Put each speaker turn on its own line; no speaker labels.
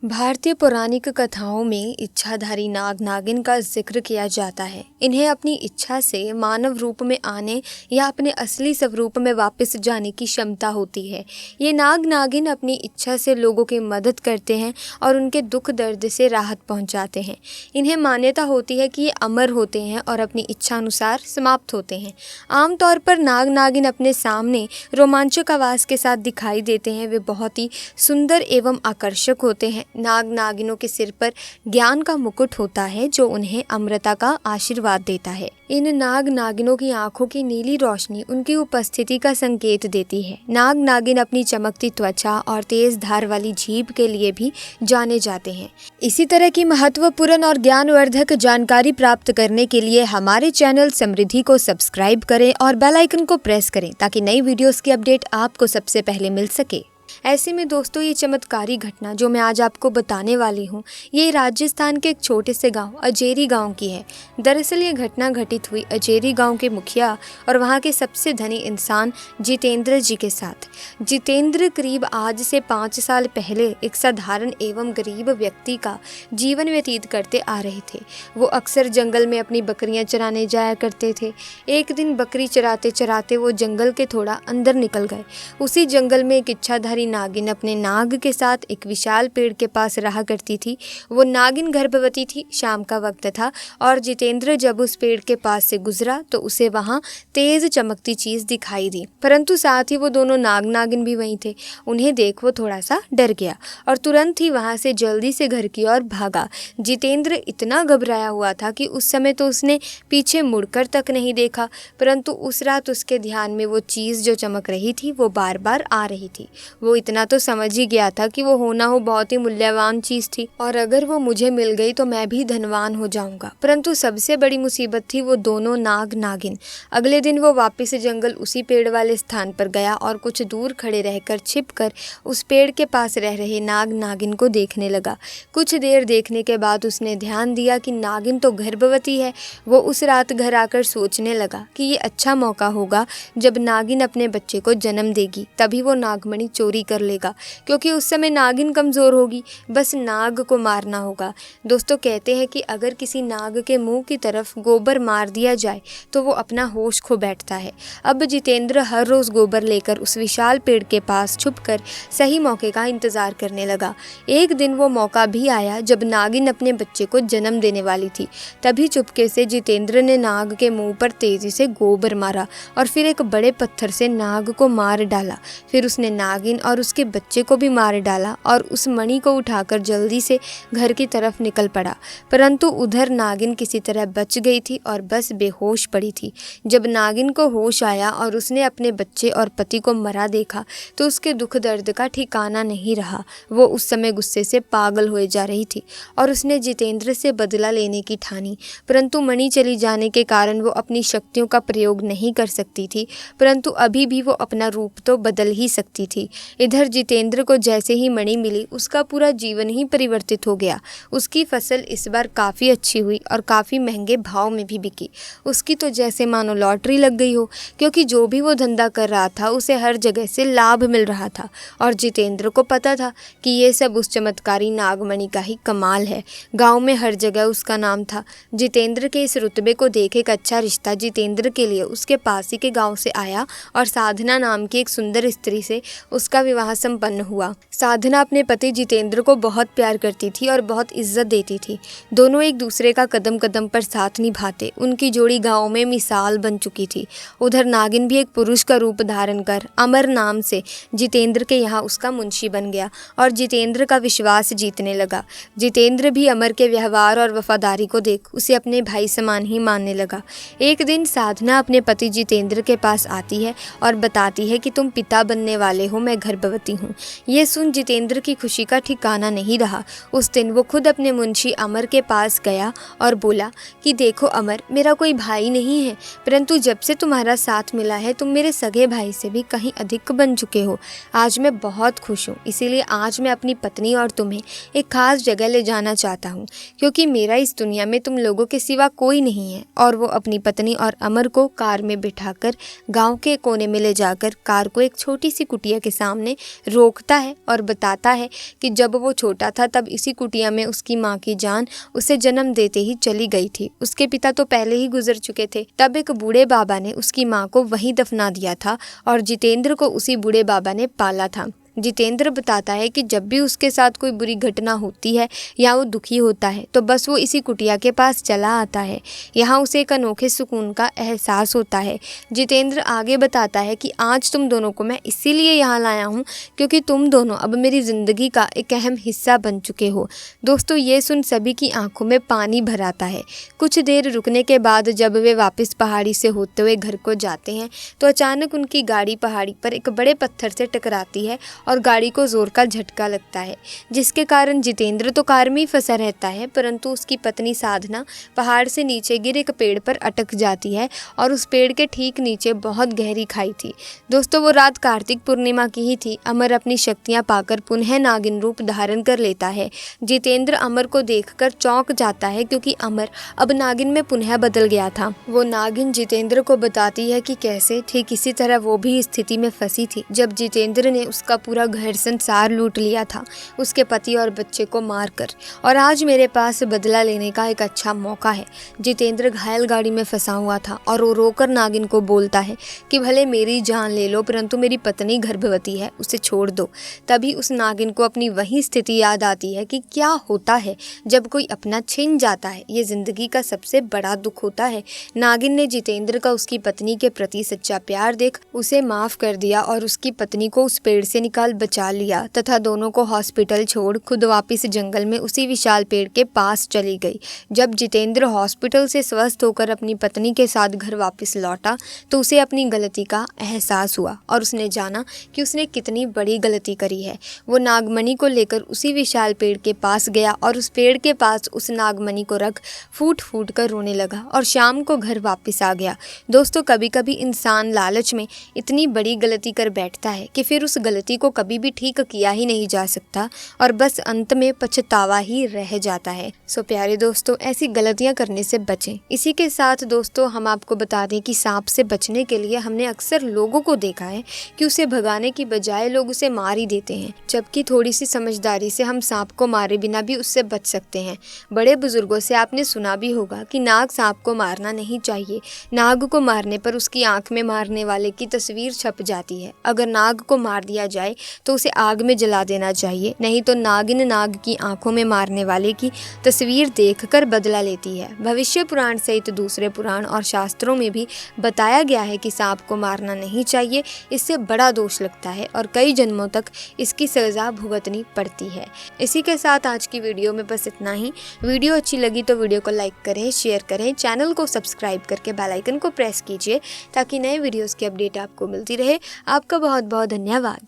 भारतीय पौराणिक कथाओं में इच्छाधारी नाग नागिन का जिक्र किया जाता है। इन्हें अपनी इच्छा से मानव रूप में आने या अपने असली स्वरूप में वापस जाने की क्षमता होती है। ये नाग नागिन अपनी इच्छा से लोगों की मदद करते हैं और उनके दुख दर्द से राहत पहुंचाते हैं। इन्हें मान्यता होती है कि ये अमर होते हैं और अपनी इच्छा अनुसार समाप्त होते हैं। आमतौर पर नाग नागिन अपने सामने रोमांचक आवाज़ के साथ दिखाई देते हैं। वे बहुत ही सुंदर एवं आकर्षक होते हैं। नाग नागिनों के सिर पर ज्ञान का मुकुट होता है जो उन्हें अमृता का आशीर्वाद देता है। इन नाग नागिनों की आंखों की नीली रोशनी उनकी उपस्थिति का संकेत देती है। नाग नागिन अपनी चमकती त्वचा और तेज धार वाली जीभ के लिए भी जाने जाते हैं। इसी तरह की महत्वपूर्ण और ज्ञानवर्धक जानकारी प्राप्त करने के लिए हमारे चैनल समृद्धि को सब्सक्राइब करें और बेल आइकन को प्रेस करें ताकि नई वीडियोस की अपडेट आपको सबसे पहले मिल सके। ऐसे में दोस्तों, ये चमत्कारी घटना जो मैं आज आपको बताने वाली हूँ, ये राजस्थान के एक छोटे से गांव अजेरी गांव की है। दरअसल ये घटना घटित हुई अजेरी गांव के मुखिया और वहाँ के सबसे धनी इंसान जितेंद्र जी के साथ। जितेंद्र करीब आज से 5 साल पहले एक साधारण एवं गरीब व्यक्ति का जीवन व्यतीत करते आ रहे थे। वो अक्सर जंगल में अपनी बकरियाँ चराने जाया करते थे। एक दिन बकरी चराते चराते वो जंगल के थोड़ा अंदर निकल गए। उसी जंगल में एक इच्छाधारी नागिन अपने नाग के साथ एक विशाल पेड़ के पास रहा करती थी। वो नागिन गर्भवती थी। शाम का वक्त था और जितेंद्र जब उस पेड़ के पास से गुजरा तो उसे वहां तेज चमकती चीज दिखाई दी, परंतु साथ ही वो दोनों नाग नागिन भी वहीं थे। उन्हें देख वो थोड़ा सा डर गया और तुरंत ही वहां से जल्दी से घर की ओर भागा। जितेंद्र इतना घबराया हुआ था कि उस समय तो उसने पीछे मुड़कर तक नहीं देखा, परंतु उस रात उसके ध्यान में वो चीज जो चमक रही थी वो बार बार आ रही थी। वो इतना तो समझ ही गया था कि वो होना हो बहुत ही मूल्यवान चीज थी और अगर वो मुझे मिल गई तो मैं भी धनवान हो जाऊंगा। परंतु सबसे बड़ी मुसीबत थी वो दोनों नाग नागिन। अगले दिन वो वापस जंगल उसी पेड़ वाले स्थान पर गया और कुछ दूर खड़े रहकर छिपकर उस पेड़ के पास रह रहे नाग नागिन को देखने लगा। कुछ देर देखने के बाद उसने ध्यान दिया कि नागिन तो गर्भवती है। वो उस रात घर आकर सोचने लगा कि ये अच्छा मौका होगा जब नागिन अपने बच्चे को जन्म देगी, तभी वो नागमणि चोरी कर लेगा, क्योंकि उस समय नागिन कमजोर होगी। बस नाग को मारना होगा। दोस्तों, कहते हैं कि अगर किसी नाग के मुंह की तरफ गोबर मार दिया जाए तो वो अपना होश खो बैठता है। अब जितेंद्र हर रोज गोबर लेकर उस विशाल पेड़ के पास छुपकर सही मौके का इंतजार करने लगा। एक दिन वो मौका भी आया जब नागिन अपने बच्चे को जन्म देने वाली थी। तभी चुपके से जितेंद्र ने नाग के मुंह पर तेजी से गोबर मारा और फिर एक बड़े पत्थर से नाग को मार डाला। फिर उसने नागिन और उसके बच्चे को भी मार डाला और उस मणि को उठाकर जल्दी से घर की तरफ निकल पड़ा। परंतु उधर नागिन किसी तरह बच गई थी और बस बेहोश पड़ी थी। जब नागिन को होश आया और उसने अपने बच्चे और पति को मरा देखा तो उसके दुख दर्द का ठिकाना नहीं रहा। वो उस समय गुस्से से पागल हुए जा रही थी और उसने जितेंद्र से बदला लेने की ठानी। परंतु मणि चली जाने के कारण वो अपनी शक्तियों का प्रयोग नहीं कर सकती थी, परंतु अभी भी वो अपना रूप तो बदल ही सकती थी। इधर जितेंद्र को जैसे ही मणि मिली उसका पूरा जीवन ही परिवर्तित हो गया। उसकी फसल इस बार काफ़ी अच्छी हुई और काफ़ी महंगे भाव में भी बिकी। उसकी तो जैसे मानो लॉटरी लग गई हो, क्योंकि जो भी वो धंधा कर रहा था उसे हर जगह से लाभ मिल रहा था। और जितेंद्र को पता था कि ये सब उस चमत्कारी नागमणि का ही कमाल है। गाँव में हर जगह उसका नाम था। जितेंद्र के इस रुतबे को देख एक अच्छा रिश्ता जितेंद्र के लिए उसके पास ही के गाँव से आया और साधना नाम की एक सुंदर स्त्री से उसका विवाह संपन्न हुआ। साधना अपने पति जितेंद्र को बहुत प्यार करती थी और बहुत इज्जत देती थी। दोनों एक दूसरे का कदम कदम पर साथ निभाते। उनकी जोड़ी गांव में मिसाल बन चुकी थी। उधर नागिन भी एक पुरुष का रूप धारण कर अमर नाम से जितेंद्र के यहाँ उसका मुंशी बन गया और जितेंद्र का विश्वास जीतने लगा। जितेंद्र भी अमर के व्यवहार और वफादारी को देख उसे अपने भाई समान ही मानने लगा। एक दिन साधना अपने पति जितेंद्र के पास आती है और बताती है कि तुम पिता बनने वाले हो, मैं गर्भवती हूँ। ये सुन जितेंद्र की खुशी का ठिकाना नहीं रहा। उस दिन वो खुद अपने मुंशी अमर के पास गया और बोला कि देखो अमर, मेरा कोई भाई नहीं है, परंतु जब से तुम्हारा साथ मिला है तुम मेरे सगे भाई से भी कहीं अधिक बन चुके हो। आज मैं बहुत खुश हूँ, इसीलिए आज मैं अपनी पत्नी और तुम्हें एक खास जगह ले जाना चाहता हूँ, क्योंकि मेरा इस दुनिया में तुम लोगों के सिवा कोई नहीं है। और वो अपनी पत्नी और अमर को कार में बिठाकर गाँव के कोने में ले जाकर कार को एक छोटी सी कुटिया के सामने सामने रोकता है और बताता है कि जब वो छोटा था तब इसी कुटिया में उसकी माँ की जान उसे जन्म देते ही चली गई थी। उसके पिता तो पहले ही गुजर चुके थे। तब एक बूढ़े बाबा ने उसकी माँ को वहीं दफना दिया था और जितेंद्र को उसी बूढ़े बाबा ने पाला था। जितेंद्र बताता है कि जब भी उसके साथ कोई बुरी घटना होती है या वो दुखी होता है तो बस वो इसी कुटिया के पास चला आता है। यहाँ उसे एक अनोखे सुकून का एहसास होता है। जितेंद्र आगे बताता है कि आज तुम दोनों को मैं इसीलिए यहाँ लाया हूँ क्योंकि तुम दोनों अब मेरी ज़िंदगी का एक अहम हिस्सा बन चुके हो। दोस्तों, ये सुन सभी की आंखों में पानी भर आता है। कुछ देर रुकने के बाद जब वे वापस पहाड़ी से होते हुए घर को जाते हैं तो अचानक उनकी गाड़ी पहाड़ी पर एक बड़े पत्थर से टकराती है और गाड़ी को जोर का झटका लगता है, जिसके कारण जितेंद्र तो कार में ही फंसा रहता है, परंतु उसकी पत्नी साधना पहाड़ से नीचे गिर एक पेड़ पर अटक जाती है और उस पेड़ के ठीक नीचे बहुत गहरी खाई थी। दोस्तों, वो रात कार्तिक पूर्णिमा की ही थी। अमर अपनी शक्तियां पाकर पुनः नागिन रूप धारण कर लेता है। जितेंद्र अमर को देखकर चौंक जाता है क्योंकि अमर अब नागिन में पुनः बदल गया था। वो नागिन जितेंद्र को बताती है कि कैसे ठीक इसी तरह वो भी स्थिति में फंसी थी जब जितेंद्र ने उसका पूरा घर संसार लूट लिया था, उसके पति और बच्चे को मारकर, और आज मेरे पास बदला लेने का एक अच्छा मौका है। जितेंद्र घायल गाड़ी में फंसा हुआ था और वो रोकर नागिन को बोलता है कि भले मेरी जान ले लो परंतु मेरी पत्नी गर्भवती है, उसे छोड़ दो। तभी उस नागिन को अपनी वही स्थिति याद आती है कि क्या होता है जब कोई अपना छिन जाता है। ये जिंदगी का सबसे बड़ा दुख होता है। नागिन ने जितेंद्र का उसकी पत्नी के प्रति सच्चा प्यार देख उसे माफ कर दिया और उसकी पत्नी को उस पेड़ से निकाल बचा लिया तथा दोनों को हॉस्पिटल छोड़ खुद वापस जंगल में उसी विशाल पेड़ के पास चली गई। जब जितेंद्र हॉस्पिटल से स्वस्थ होकर अपनी पत्नी के साथ घर वापस लौटा तो उसे अपनी गलती का एहसास हुआ और उसने जाना कि उसने कितनी बड़ी गलती करी है। वो नागमणि को लेकर उसी विशाल पेड़ के पास गया और उस पेड़ के पास उस नागमणि को रख फूट फूट कर रोने लगा और शाम को घर वापस आ गया। दोस्तों, कभी कभी इंसान लालच में इतनी बड़ी गलती कर बैठता है कि फिर उस गलती को कभी भी ठीक किया ही नहीं जा सकता और बस अंत में पछतावा ही रह जाता है। सो प्यारे दोस्तों, ऐसी गलतियां करने से बचें। इसी के साथ दोस्तों, हम आपको बता दें कि सांप से बचने के लिए हमने अक्सर लोगों को देखा है कि उसे भगाने की बजाय लोग उसे मार ही देते हैं, जबकि थोड़ी सी समझदारी से हम सांप को मारे बिना भी उससे बच सकते हैं। बड़े बुजुर्गों से आपने सुना भी होगा कि नाग सांप को मारना नहीं चाहिए। नाग को मारने पर उसकी आंख में मारने वाले की तस्वीर छप जाती है। अगर नाग को मार दिया जाए तो उसे आग में जला देना चाहिए, नहीं तो नागिन नाग की आंखों में मारने वाले की तस्वीर देखकर बदला लेती है। भविष्य पुराण सहित दूसरे पुराण और शास्त्रों में भी बताया गया है कि सांप को मारना नहीं चाहिए, इससे बड़ा दोष लगता है और कई जन्मों तक इसकी सजा भुगतनी पड़ती है। इसी के साथ आज की वीडियो में बस इतना ही। वीडियो अच्छी लगी तो वीडियो को लाइक करें, शेयर करें, चैनल को सब्सक्राइब करके बेल आइकन को प्रेस कीजिए ताकि नए वीडियोस की अपडेट आपको मिलती रहे। आपका बहुत बहुत धन्यवाद।